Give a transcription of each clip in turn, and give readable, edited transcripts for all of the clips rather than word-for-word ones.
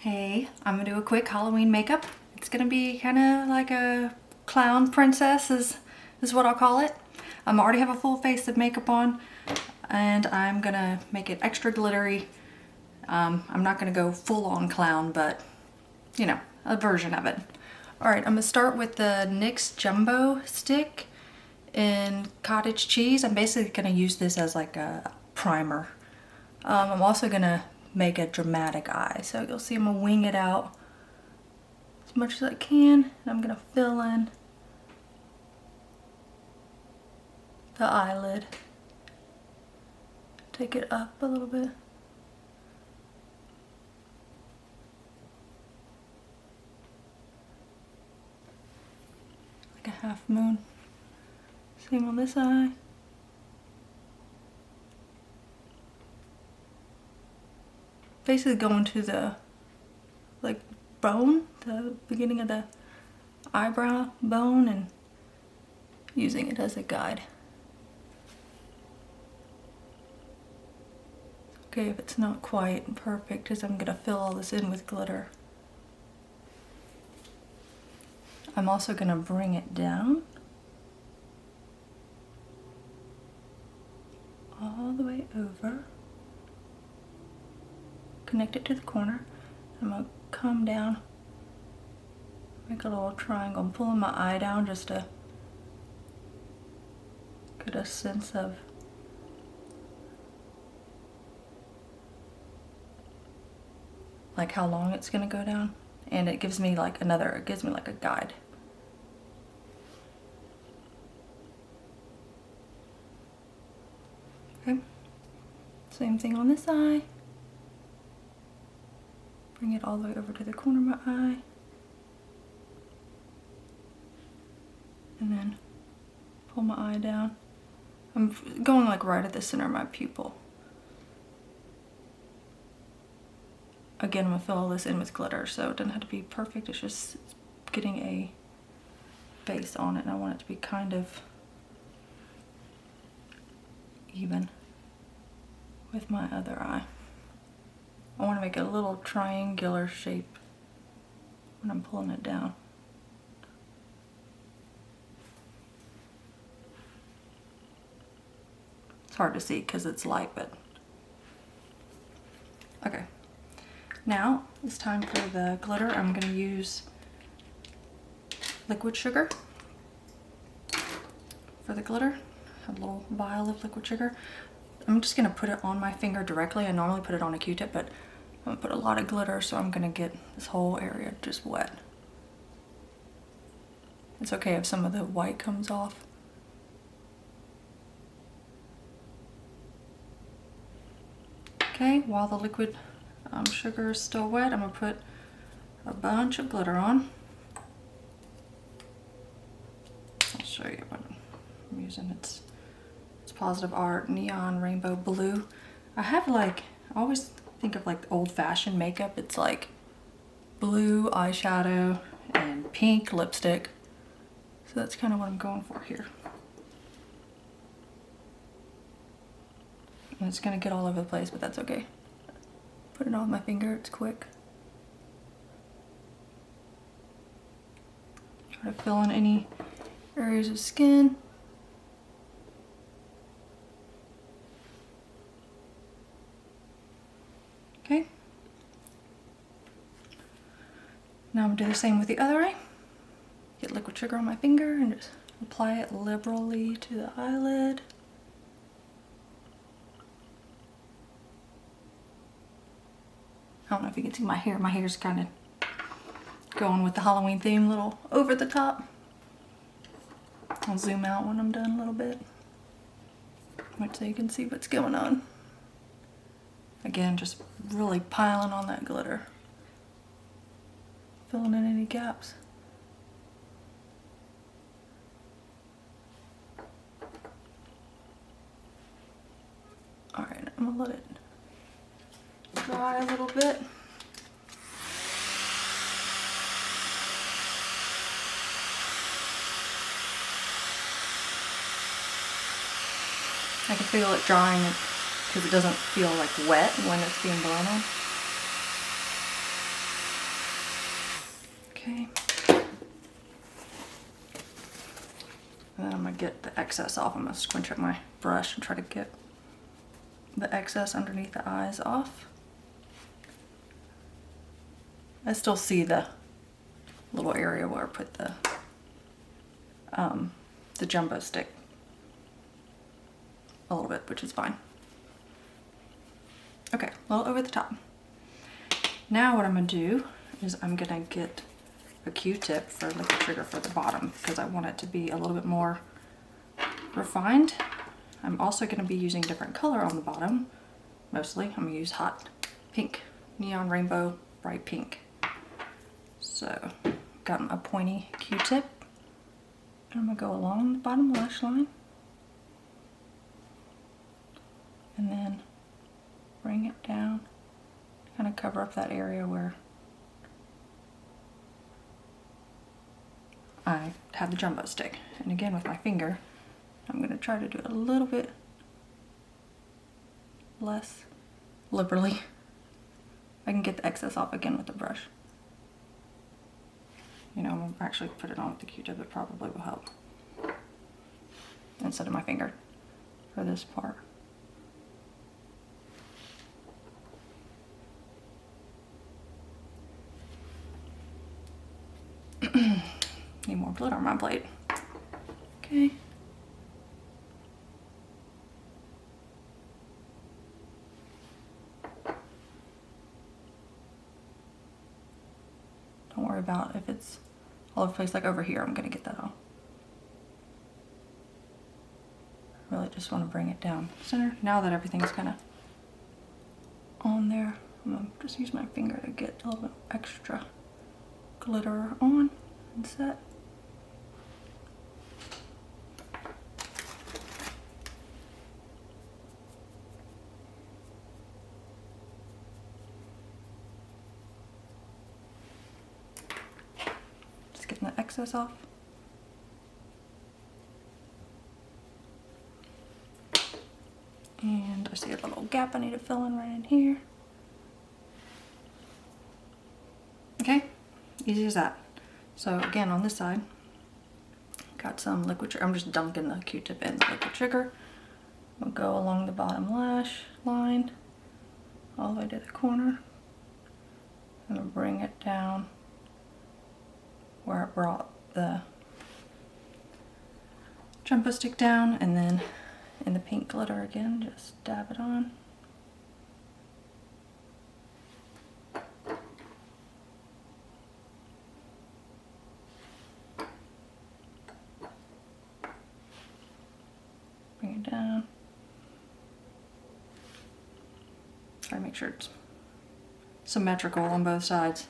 Hey, I'm gonna do a quick Halloween makeup. It's gonna be kind of like a clown princess is what I'll call it. I already have a full face of makeup on and I'm gonna make it extra glittery. I'm not gonna go full on clown, but you know, a version of it. All right, I'm gonna start with the NYX Jumbo Stick in cottage cheese. I'm basically gonna use this as like a primer. I'm also gonna make a dramatic eye. So you'll see I'm gonna wing it out as much as I can. And I'm gonna fill in the eyelid. Take it up a little bit. Like a half moon. Same on this eye. Basically going to the like bone, the beginning of the eyebrow bone, and using it as a guide. Okay, if it's not quite perfect, because I'm gonna fill all this in with glitter. I'm also gonna bring it down all the way over. Connect it to the corner. I'm gonna come down, make a little triangle. I'm pulling my eye down just to get a sense of like how long it's gonna go down, and it gives me like a guide. Okay, same thing on this eye. Bring it all the way over to the corner of my eye. And then pull my eye down. I'm going like right at the center of my pupil. Again, I'm gonna fill all this in with glitter, so it doesn't have to be perfect. It's just getting a base on it, and I want it to be kind of even with my other eye. I want to make it a little triangular shape when I'm pulling it down. It's hard to see because it's light, but okay. Now it's time for the glitter. I'm going to use liquid sugar for the glitter. A little vial of liquid sugar. I'm just going to put it on my finger directly. I normally put it on a Q-tip, but I'm going to put a lot of glitter, so I'm going to get this whole area just wet. It's okay if some of the white comes off. Okay, while the liquid sugar is still wet, I'm going to put a bunch of glitter on. I'll show you what I'm using. It's Positive Art Neon Rainbow Blue. I have like, I always think of like old-fashioned makeup. It's like blue eyeshadow and pink lipstick. So that's kind of what I'm going for here. And it's gonna get all over the place, but that's okay. Put it on my finger, it's quick. Try to fill in any areas of skin. Okay. Now I'm gonna do the same with the other eye. Get liquid sugar on my finger and just apply it liberally to the eyelid. I don't know if you can see my hair. My hair's kind of going with the Halloween theme, a little over the top. I'll zoom out when I'm done a little bit, so you can see what's going on. Again, just really piling on that glitter. Filling in any gaps. Alright, I'm gonna let it dry a little bit. I can feel it drying because it doesn't feel like wet when it's being blown on. Okay. And then I'm gonna get the excess off. I'm gonna squinch up my brush and try to get the excess underneath the eyes off. I still see the little area where I put the jumbo stick a little bit, which is fine. Okay, a little over the top. Now what I'm gonna do is I'm gonna get a Q-tip for liquid trigger for the bottom because I want it to be a little bit more refined. I'm also gonna be using different color on the bottom. Mostly, I'm gonna use hot pink, neon rainbow, bright pink. So, got a pointy Q-tip. I'm gonna go along the bottom lash line. And then bring it down, kind of cover up that area where I have the jumbo stick. And again, with my finger, I'm gonna try to do it a little bit less liberally. I can get the excess off again with the brush. You know, I'm gonna actually put it on with the Q-tip. It probably will help instead of my finger for this part. Need more glitter on my plate. Okay. Don't worry about if it's all over the place, like over here. I'm gonna get that off. I really just want to bring it down center. Now that everything's kind of on there, I'm gonna just use my finger to get a little bit extra glitter on and set. Just getting the excess off. And I see a little gap I need to fill in right in here. Okay, easy as that. So again, on this side, got some liquid trigger. I'm just dunking the Q-tip in the liquid trigger. We'll go along the bottom lash line, all the way to the corner. I'm gonna bring it down where I brought the jumbo stick down, and then in the pink glitter again, just dab it on. Bring it down. Try to make sure it's symmetrical on both sides.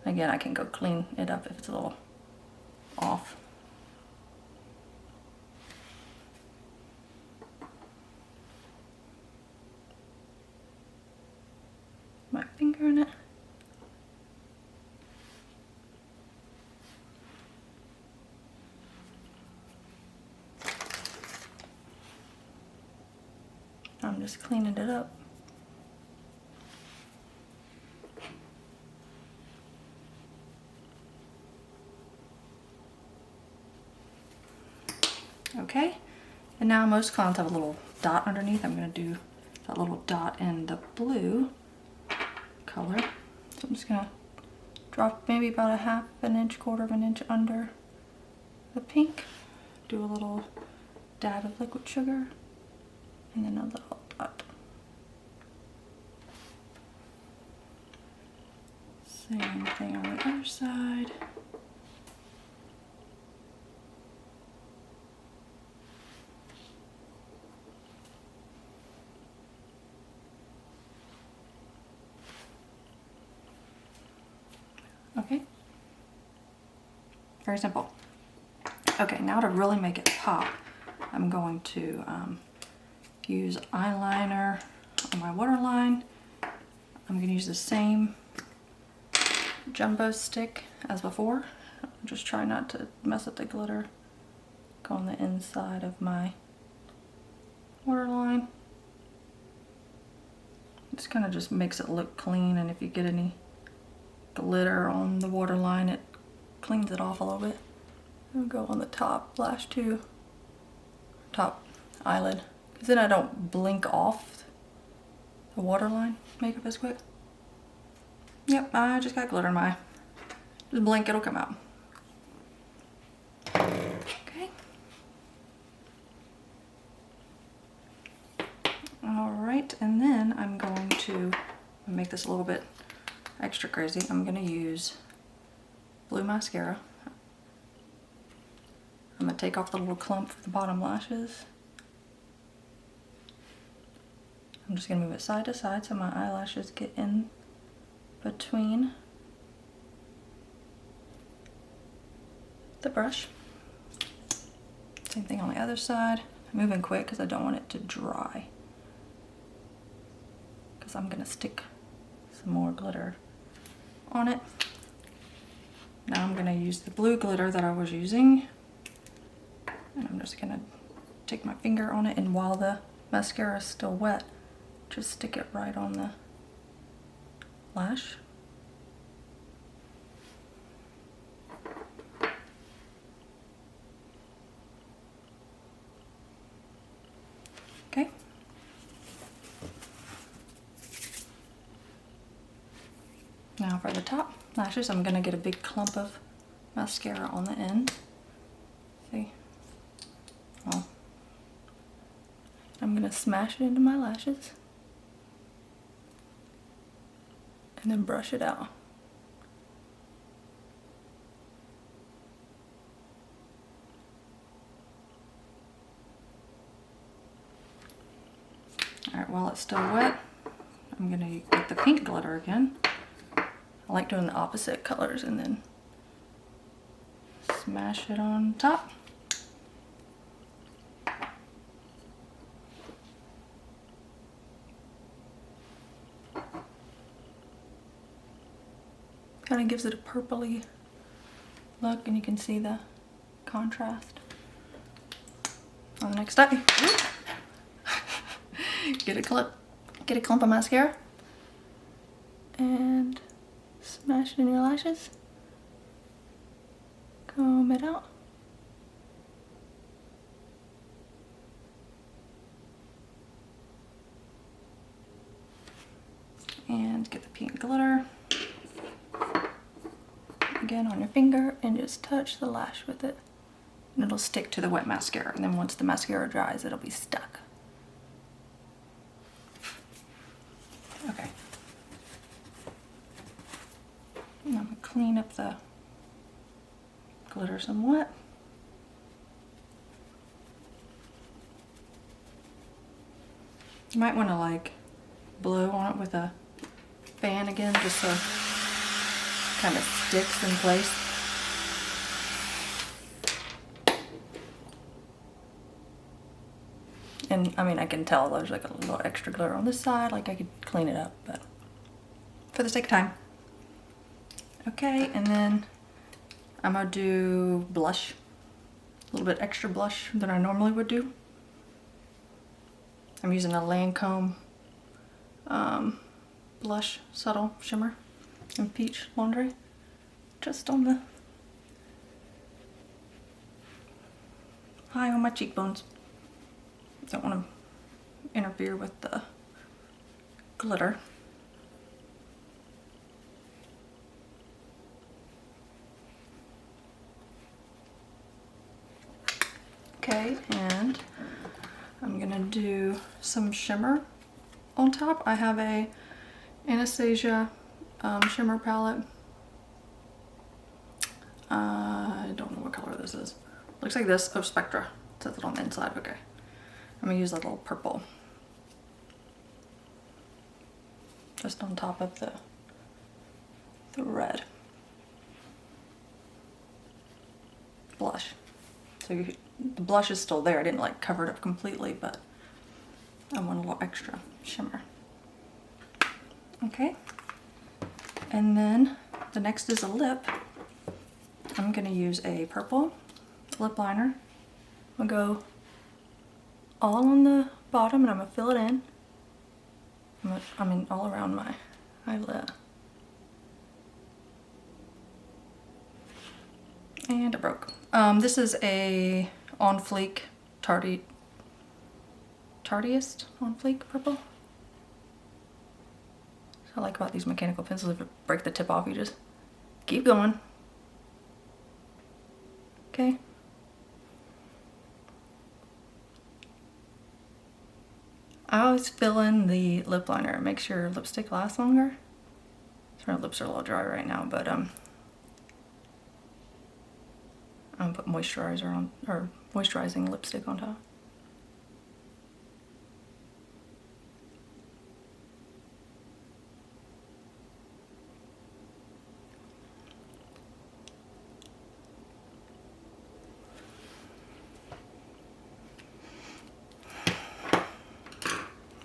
Again, I can go clean it up if it's a little off. My finger in it. I'm just cleaning it up. Okay, and now most clowns have a little dot underneath. I'm going to do that little dot in the blue color. So I'm just going to drop maybe about a half an inch, quarter of an inch under the pink. Do a little dab of liquid sugar and then a little dot. Same thing on the other side. Okay, very simple. Okay, now to really make it pop, I'm going to use eyeliner on my waterline. I'm going to use the same jumbo stick as before. Just try not to mess up the glitter. Go on the inside of my waterline. This kind of just makes it look clean, and if you get any glitter on the waterline. It cleans it off a little bit. I'll go on the top lash too, top eyelid, because then I don't blink off the waterline makeup as quick. Yep, I just got glitter in my eye. Just blink, it'll come out. Okay. All right, and then I'm going to make this a little bit extra crazy. I'm gonna use blue mascara. I'm gonna take off the little clump for the bottom lashes. I'm just gonna move it side to side so my eyelashes get in between the brush. Same thing on the other side. I'm moving quick because I don't want it to dry, because I'm gonna stick some more glitter on it. Now I'm gonna use the blue glitter that I was using, and I'm just gonna take my finger on it, and while the mascara is still wet, just stick it right on the lash. Okay. Now for the top lashes, I'm gonna get a big clump of mascara on the end. See? Well, I'm gonna smash it into my lashes and then brush it out. All right, while it's still wet, I'm gonna get the pink glitter again. I like doing the opposite colors and then smash it on top. Kind of gives it a purpley look, and you can see the contrast. On the next step, get a clump of mascara and smash it in your lashes. Comb it out. And get the pink glitter. Again on your finger, and just touch the lash with it. And it'll stick to the wet mascara, and then once the mascara dries, it'll be stuck. Okay. And I'm gonna clean up the glitter somewhat. You might want to like blow on it with a fan again, just so it kind of sticks in place. And I mean, I can tell there's like a little extra glitter on this side, like I could clean it up, but for the sake of time. Okay, and then I'm gonna do blush, a little bit extra blush than I normally would do. I'm using a Lancome blush subtle shimmer in Peach Laundry, just on the high on my cheekbones. Don't want to interfere with the glitter. Okay, and I'm gonna do some shimmer on top. I have a Anastasia shimmer palette. I don't know what color this is. Looks like this. Oh, Spectra. It says it on the inside. Okay. I'm gonna use a little purple. Just on top of the red. Blush. So the blush is still there. I didn't like cover it up completely, but I want a little extra shimmer. Okay. And then the next is a lip. I'm gonna use a purple lip liner. I'm gonna go all on the bottom, and I'm gonna fill it in. I mean, all around my eyelid. And it broke. This is a On Fleek Tardiest On Fleek purple. So I like about these mechanical pencils, if it break the tip off, you just keep going. Okay. I always fill in the lip liner. It makes your lipstick last longer. So my lips are a little dry right now, but I'm gonna put moisturizer on, or moisturizing lipstick on top.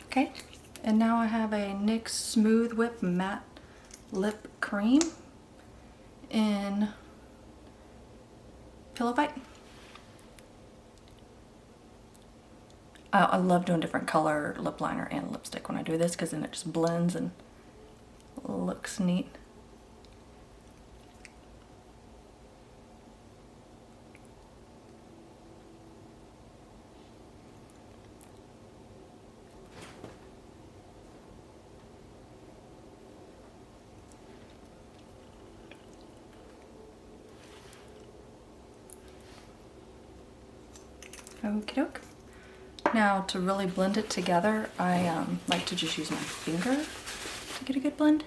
Okay, and now I have a NYX Smooth Whip Matte Lip Cream in Pillow Fight. I love doing different color lip liner and lipstick when I do this, because then it just blends and looks neat. Okie doke. Now to really blend it together, I like to just use my finger to get a good blend.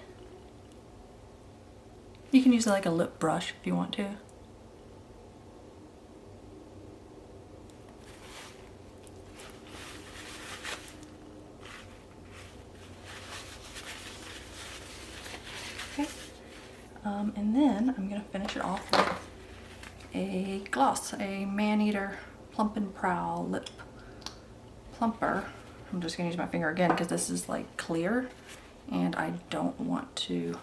You can use like a lip brush if you want to. Okay. And then I'm gonna finish it off with a gloss, a Maneater Plump and Prowl Lip Plumper. I'm just gonna use my finger again because this is like clear and I don't want to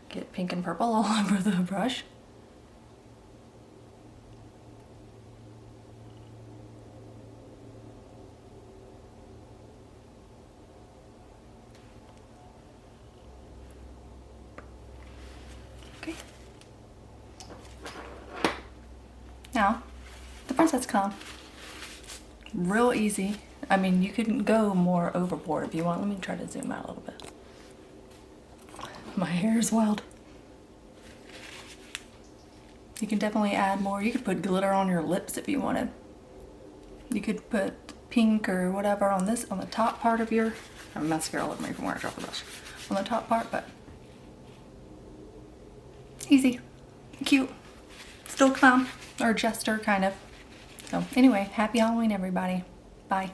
get pink and purple all over the brush. Okay. Now, the Princess Clown. Real easy. I mean, you can go more overboard if you want. Let me try to zoom out a little bit. My hair is wild. You can definitely add more. You could put glitter on your lips if you wanted. You could put pink or whatever on this, on the top part of your, I have mascara all over me from where I dropped the brush. On the top part, but easy, cute, still clown or jester kind of. So anyway, happy Halloween everybody. Bye.